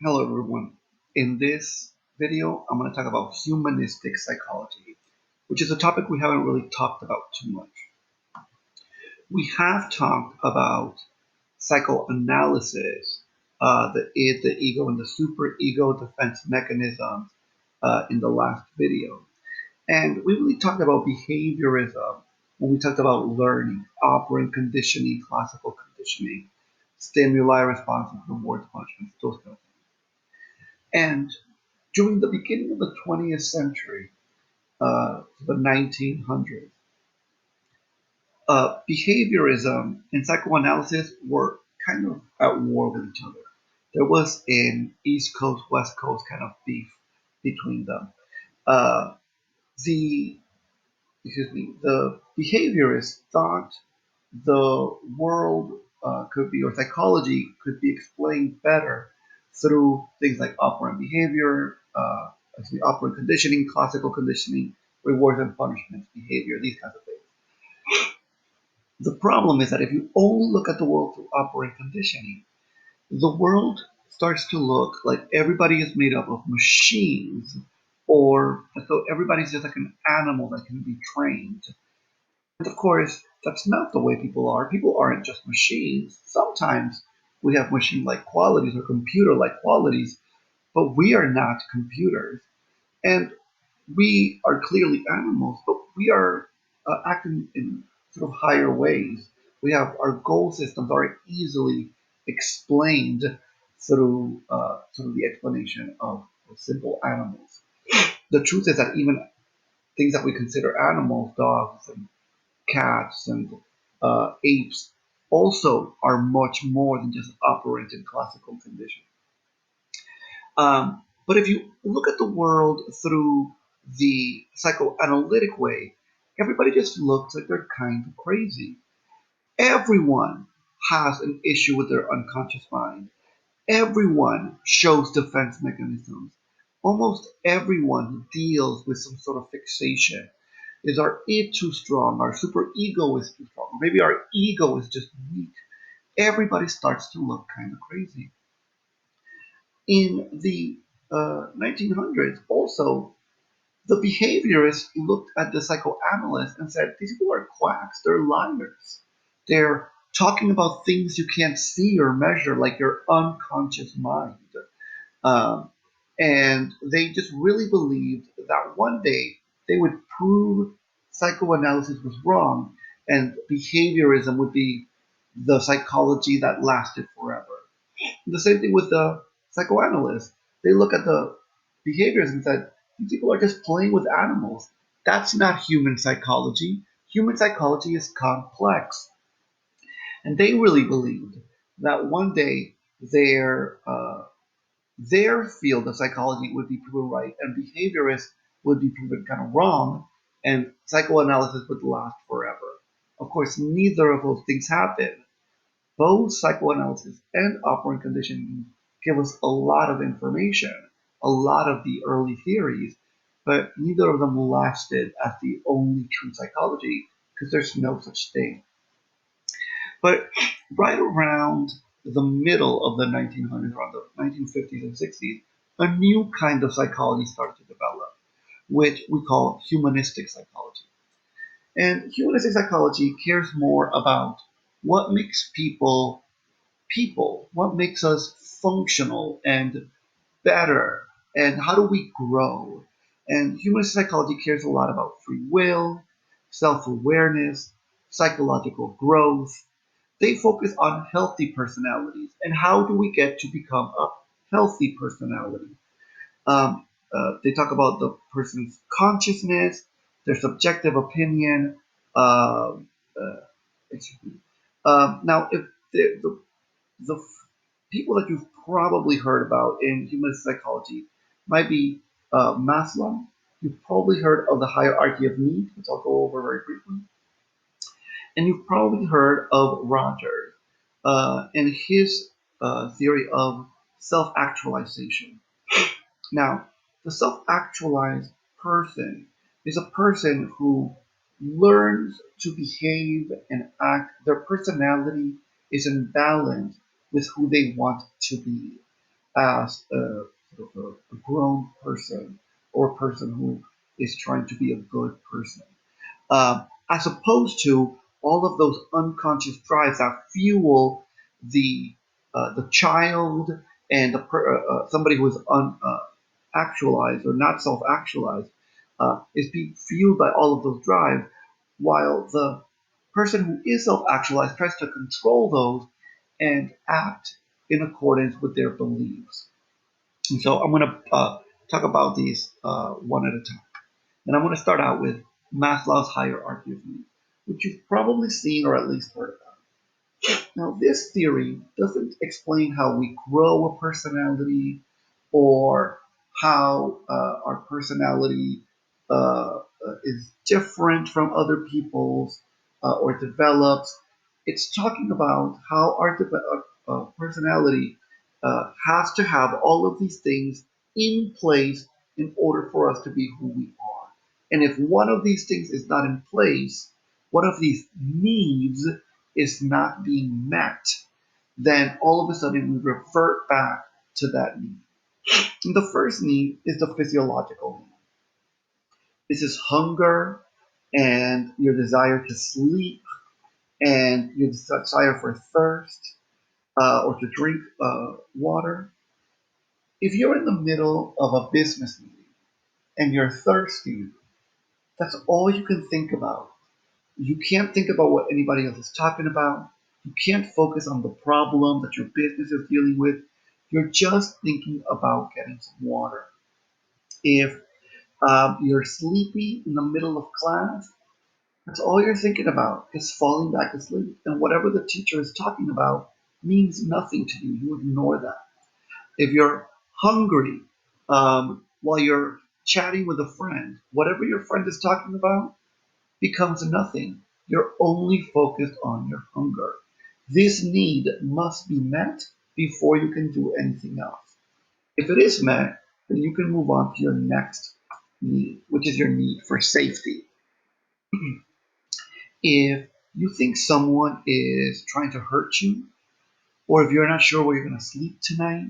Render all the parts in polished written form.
Hello everyone. In this video, I'm going to talk about humanistic psychology, which is a topic we haven't really talked about too much. We have talked about psychoanalysis, the id, the ego, and the superego defense mechanisms in the last video. And we really talked about behaviorism when we talked about learning, operant conditioning, classical conditioning, stimuli, responses, rewards, punishments, those kind of things. And during the beginning of the 20th century, the 1900s, behaviorism and psychoanalysis were kind of at war with each other. There was an East Coast, West Coast kind of beef between them. Uh, the the behaviorists thought the world could be, or psychology could be explained better through things like operant behavior, operant conditioning, classical conditioning, rewards and punishments, behavior, these kinds of things. The problem is that if you only look at the world through operant conditioning, the world starts to look like everybody is made up of machines, or as though everybody's just like an animal that can be trained. And of course, that's not the way people are. People aren't just machines. Sometimes we have machine like qualities or computer like qualities, but we are not computers. And we are clearly animals, but we are acting in sort of higher ways. We have our goal systems are easily explained through sort of the explanation of simple animals. The truth is that even things that we consider animals, dogs and cats and apes, also are much more than just operant in classical conditions. But if you look at the world through the psychoanalytic way, everybody just looks like they're kind of crazy. Everyone has an issue with their unconscious mind. Everyone shows defense mechanisms. Almost everyone deals with some sort of fixation. Is our id too strong? Our superego is too strong. Or maybe our ego is just weak. Everybody starts to look kind of crazy. In the 1900s, also, the behaviorists looked at the psychoanalysts and said, these people are quacks, they're liars. They're talking about things you can't see or measure, like your unconscious mind. Um, and they just really believed that one day they would prove psychoanalysis was wrong and behaviorism would be the psychology that lasted forever. The same thing with the psychoanalysts. They look at the behaviors and said, these people are just playing with animals. That's not human psychology. Human psychology is complex. And they really believed that one day their field of psychology would be proven right and behaviorists would be proven kind of wrong and psychoanalysis would last forever. Of course, neither of those things happened. Both psychoanalysis and operant conditioning give us a lot of information, a lot of the early theories, but neither of them lasted as the only true psychology because there's no such thing. But right around the middle of the 1900s, around the 1950s and 60s, a new kind of psychology started to develop, which we call humanistic psychology. And humanistic psychology cares more about what makes people, what makes us functional and better, and how do we grow. And humanistic psychology cares a lot about free will, self awareness, psychological growth. They focus on healthy personalities and how do we get to become a healthy personality. They talk about the person's consciousness, their subjective opinion. Uh, uh, excuse me. Now, if the people that you've probably heard about in human psychology might be Maslow. You've probably heard of the hierarchy of needs, which I'll go over very briefly. And you've probably heard of Rogers and his theory of self actualization. Now, the self actualized person is a person who learns to behave and act. Their personality is in balance with who they want to be. as sort of a grown person or a person who is trying to be a good person, as opposed to all of those unconscious drives that fuel the child and somebody who is actualized or not self-actualized, is being fueled by all of those drives, while the person who is self-actualized tries to control those and act in accordance with their beliefs. And so I'm going to talk about these one at a time. And I'm going to start out with Maslow's hierarchy of needs, which you've probably seen or at least heard about. Now, this theory doesn't explain how we grow a personality or how our personality is different from other people's or develops. It's talking about how our personality has to have all of these things in place in order for us to be who we are. And if one of these things is not in place, one of these needs is not being met, then all of a sudden we revert back to that need. And the first need is the physiological need. This is hunger and your desire to sleep and your desire for thirst or to drink water. If you're in the middle of a business meeting and you're thirsty, that's all you can think about. You can't think about what anybody else is talking about. You can't focus on the problem that your business is dealing with. You're just thinking about getting some water. If you're sleepy in the middle of class, that's all you're thinking about is falling back asleep. And whatever the teacher is talking about means nothing to you. You ignore that. If you're hungry while you're chatting with a friend, whatever your friend is talking about becomes nothing. You're only focused on your hunger. This need must be met before you can do anything else. If it is met, then you can move on to your next need, which is your need for safety. If you think someone is trying to hurt you, or if you're not sure where you're going to sleep tonight,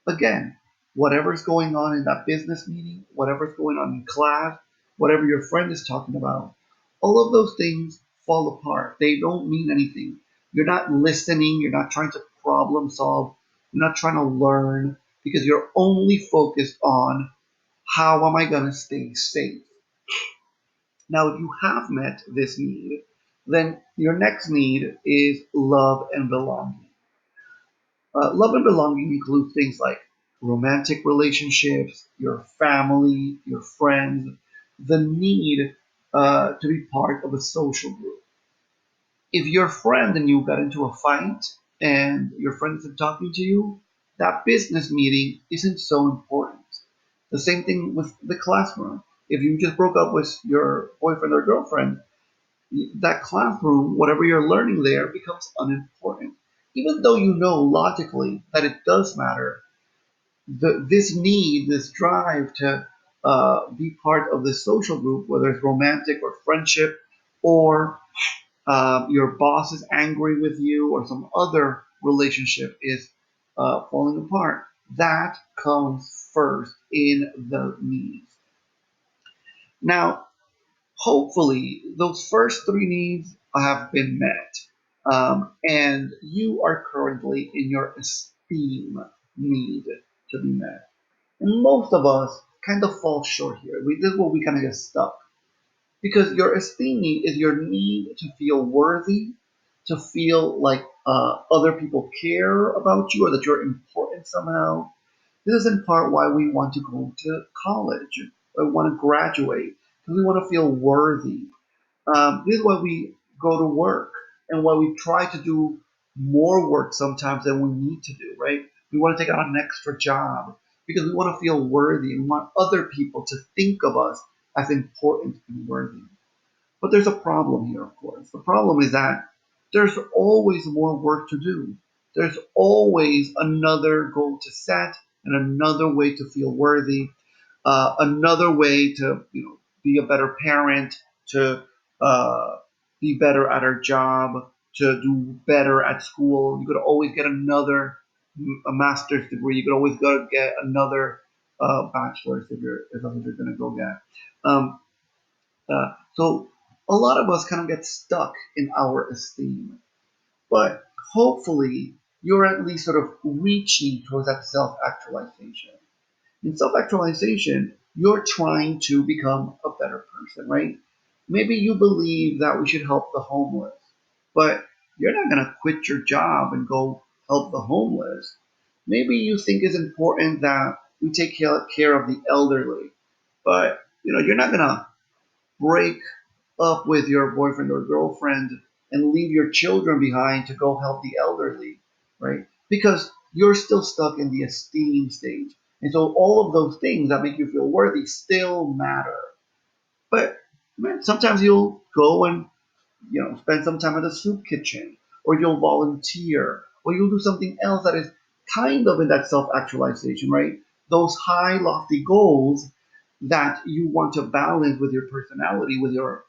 again, whatever's going on in that business meeting, whatever's going on in class, whatever your friend is talking about, all of those things fall apart. They don't mean anything. You're not listening, you're not trying to problem solve, you're not trying to learn because you're only focused on how am I going to stay safe. Now, if you have met this need, then your next need is love and belonging. Love and belonging includes things like romantic relationships, your family, your friends, the need to be part of a social group. If your friend and you got into a fight and your friend isn't talking to you, that business meeting isn't so important. The same thing with the classroom. If you just broke up with your boyfriend or girlfriend, that classroom, whatever you're learning there, becomes unimportant. Even though you know logically that it does matter, this need, this drive to be part of the social group, whether it's romantic or friendship, or your boss is angry with you, or some other relationship is falling apart, that comes first in the needs. Now, hopefully, those first three needs have been met. And you are currently in your esteem need to be met. And most of us kind of fall short here. This is where we kind of get stuck. Because your esteem need is your need to feel worthy, to feel like other people care about you or that you're important somehow. This is in part why we want to go to college, why we want to graduate, because we want to feel worthy. This is why we go to work and why we try to do more work sometimes than we need to do, right? We want to take on an extra job because we want to feel worthy and we want other people to think of us as important and worthy. But there's a problem here, of course. The problem is that there's always more work to do. There's always another goal to set and another way to feel worthy, another way to be a better parent, to uh, be better at our job, to do better at school. You could always get another. a master's degree. You could always go get another bachelor's if that's what you're going to go get. Um, so a lot of us kind of get stuck in our esteem, but hopefully you're at least sort of reaching towards that self-actualization. In self-actualization, you're trying to become a better person, right? Maybe you believe that we should help the homeless, but you're not going to quit your job and go help the homeless. Maybe you think it's important that we take care of the elderly, but you're not going to break up with your boyfriend or girlfriend and leave your children behind to go help the elderly, right? Because you're still stuck in the esteem stage. And so all of those things that make you feel worthy still matter. But man, sometimes you'll go and spend some time at the soup kitchen, or you'll volunteer, or you'll do something else that is kind of in that self-actualization, right? Those high, lofty goals that you want to balance with your personality, with your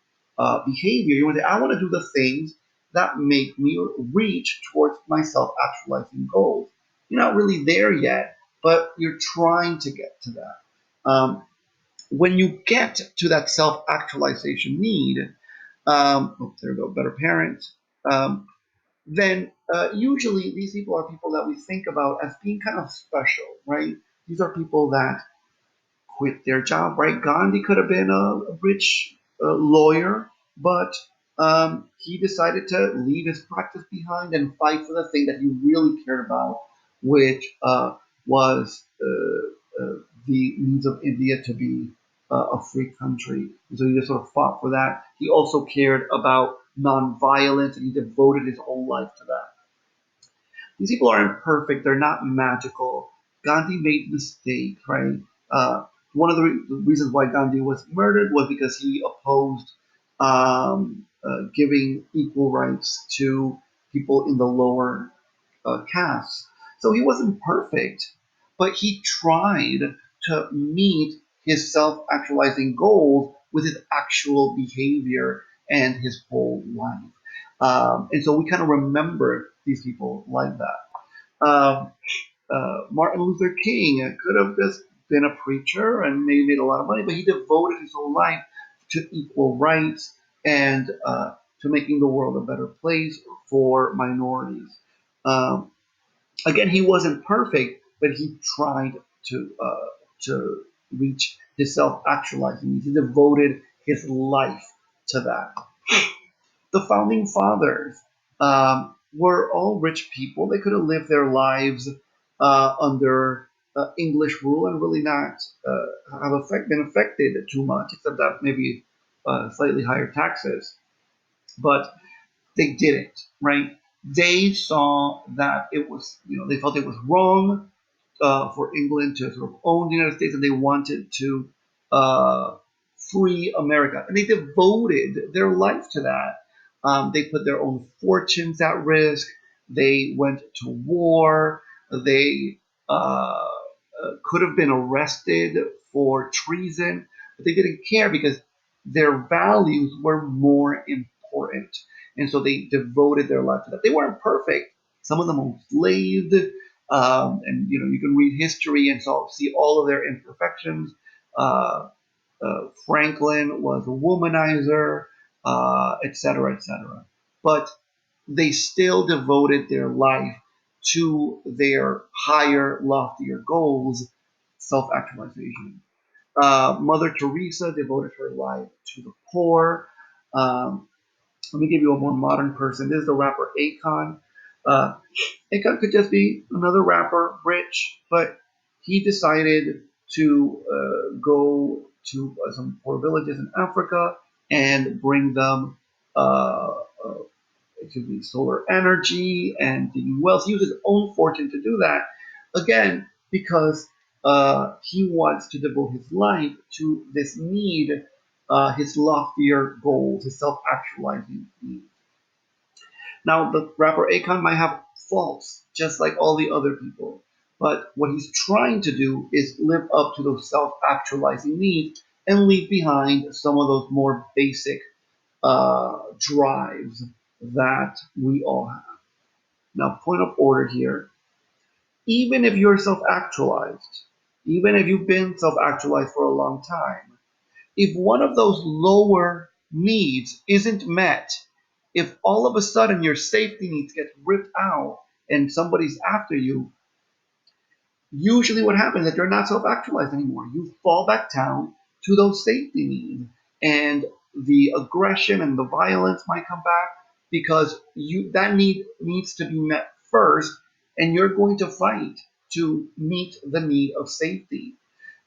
behavior. You want to say, I want to do the things that make me reach towards my self-actualizing goals. You're not really there yet, but you're trying to get to that. When you get to that self-actualization need, there we go, better parents. Then usually these people are people that we think about as being kind of special, right? These are people that quit their job, right? Gandhi could have been a rich lawyer, but he decided to leave his practice behind and fight for the thing that he really cared about, which was the needs of India to be a free country. And so he just sort of fought for that. He also cared about nonviolence, and he devoted his whole life to that. These people aren't perfect. They're not magical. Gandhi made mistakes, right? One of the reasons why Gandhi was murdered was because he opposed giving equal rights to people in the lower castes. So he wasn't perfect, but he tried to meet his self-actualizing goals with his actual behavior and his whole life. And so we kind of remember these people like that. Martin Luther King could have just been a preacher and maybe made a lot of money, but he devoted his whole life to equal rights and to making the world a better place for minorities. Um, Again, he wasn't perfect, but he tried to reach his self-actualizing. He devoted his life to that. The founding fathers were all rich people. They could have lived their lives under English rule and really not been affected too much, except that maybe slightly higher taxes. But they didn't, right? They saw that it was, they felt it was wrong for England to sort of own the United States, and they wanted to uh, free America, and they devoted their life to that. They put their own fortunes at risk. They went to war. They could have been arrested for treason, but they didn't care because their values were more important. And so they devoted their life to that. They weren't perfect. Some of them were enslaved, and you can read history and see all of their imperfections. Uh, Franklin was a womanizer, et cetera, et cetera. But they still devoted their life to their higher, loftier goals, self-actualization. Mother Teresa devoted her life to the poor. Um, Let me give you a more modern person. This is the rapper Akon. Uh, Akon could just be another rapper, rich, but he decided to go to some poor villages in Africa and bring them uh, it could be solar energy and digging wells. He used his own fortune to do that. Again, because he wants to devote his life to this need, his loftier goals, his self-actualizing needs. Now, the rapper Akon might have faults, just like all the other people. But what he's trying to do is live up to those self-actualizing needs and leave behind some of those more basic drives that we all have. Now, point of order here. Even if you're self-actualized, even if you've been self-actualized for a long time, if one of those lower needs isn't met, if all of a sudden your safety needs get ripped out and somebody's after you, usually what happens is that you're not self-actualized anymore. You fall back down to those safety needs, and the aggression and the violence might come back because you that need needs to be met first, and you're going to fight to meet the need of safety.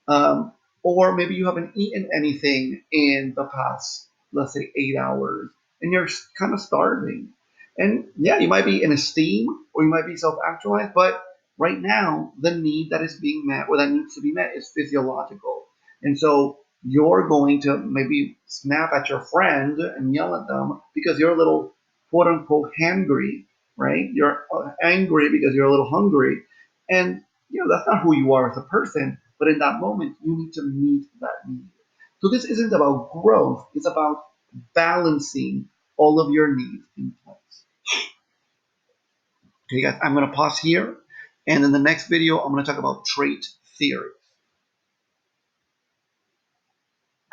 Um, or maybe you haven't eaten anything in the past, let's say, 8 hours, and you're kind of starving. And yeah, you might be in esteem or you might be self actualized, but right now, the need that is being met or that needs to be met is physiological. And so you're going to maybe snap at your friend and yell at them because you're a little quote unquote hangry, right? You're angry because you're a little hungry. And that's not who you are as a person, but in that moment you need to meet that need. So this isn't about growth, it's about balancing all of your needs in place. Okay guys, I'm going to pause here, and in the next video I'm going to talk about trait theory.